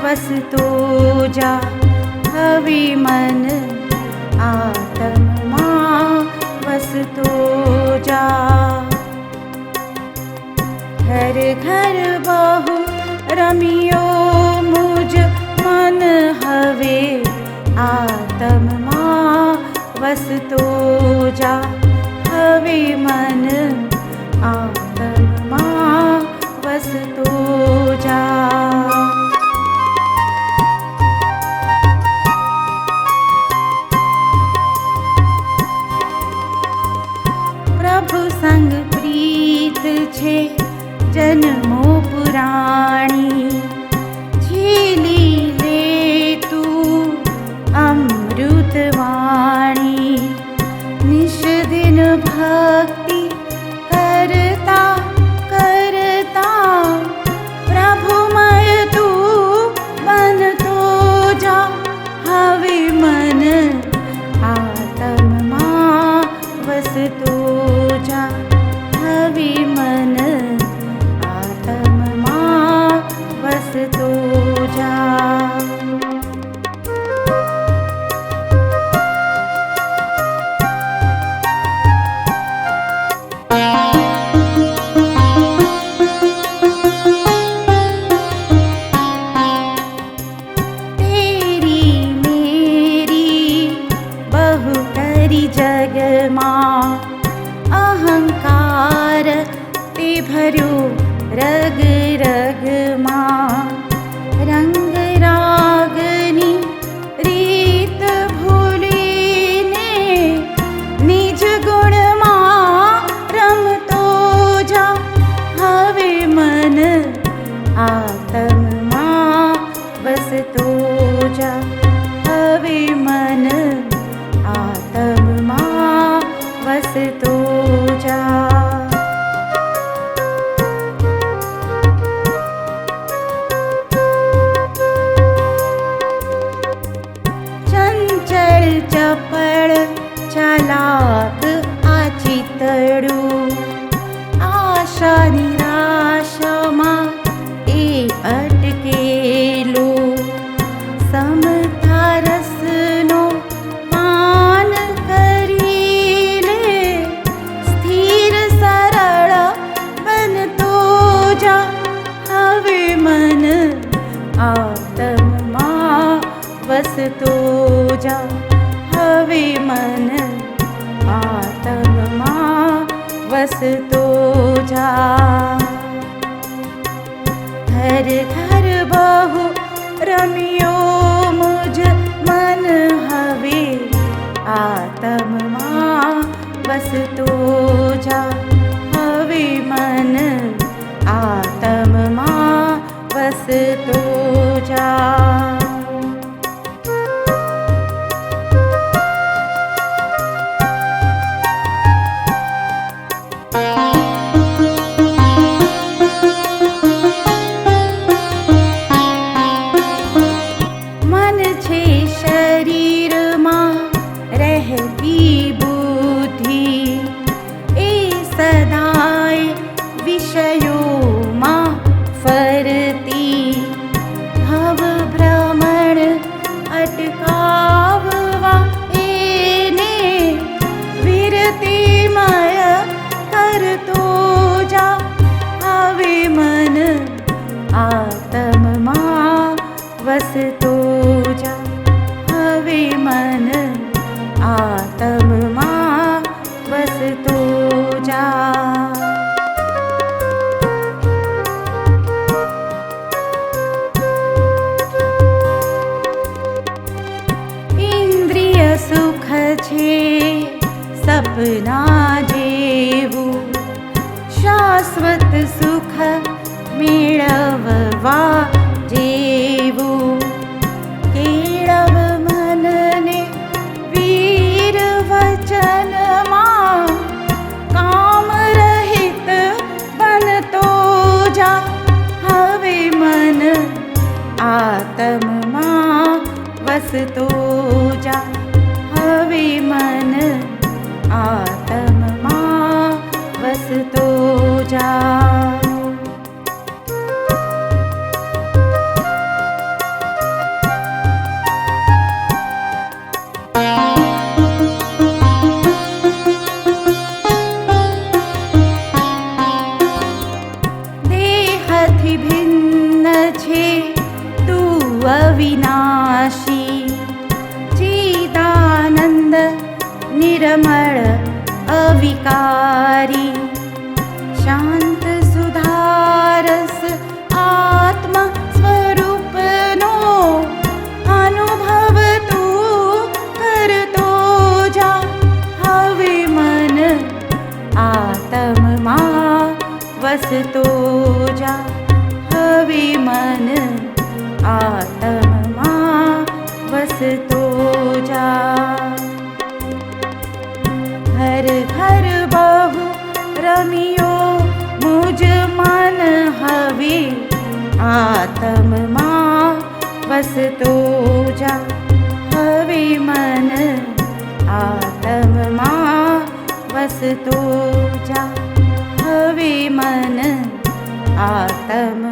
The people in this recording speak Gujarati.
વસતો જા. હવે મન આત્મમાં વસતો જા. ઘર ઘર બહુ રમ્યો મુજ મન હવે આત્મમાં વસતો જા. હવે મન આત્મમાં વસતો જા. પ્રભુ સંગ પ્રીત છે જન્મો પુરાણી. ઝીલી લે તું અમૃત વાણી. નિશ દિન ભક્તિ કરતા કરતા પ્રભુમય તું બનતો જા. હવે મન આત્મમાં વસતો જા. હવે મન આત્મમાં વસતો જા. તેરી મેરી બહુ કરી જગમાં. અહંકાર તે ભર્યો રગ રગમાં. રંગ રાગની રીત ભૂલીને નિજ ગુણમાં રમતો જા. હવે મન આત્મમાં વસતો જા. હવે મન આત્મમાં વસતો જા. ચંચળ ચપળ ચાલાક આ ચિતડું. આશા નિરાશામાં એ અટકેલું. સમતા રસનો પાન કરી લે. સ્થિર સરળ બનતો જા. હવે મન આત્મમાં વસતો જા. હવે મન આત્મમાં વસતો જા. ઘર ઘર બહુ રમ્યો મુજ મન હવે આત્મમાં વસતો જા. હવે મન આત્મમાં વસતો જા. મન છે શરીરમાં રહેતી બુદ્ધિ. એ સદાય વિષયોમાં ફરતી. ભવ ભ્રમણ અટકાવવા એને વિરતિમય કરતો જા. હવે મન આત્મમાં વસતો જા. હવે મન આત્મમાં વસતો જા. ઇન્દ્રિય સુખ છે સપના જેવું. શાશ્વત સુખ મેળવવા જેવું. કેળવ મનને વીર વચનમાં. કામ રહિત બનતો જા. હવે મન આત્મમાં વસતો જા. હવે મન આત્મમાં વસતો જા. निर्मल अविकारी शांत सुधारस आत्मा स्वरूपनो अनुभव तू करतो जा हवे मन आत्मा वसतो जा हवे मन आत्मा वसतो जा घर घर बहु रमियो मुझ मन हवे आत्मा वसतो जा हवे मन आत्मा वसतो जा हवे मन आत्मा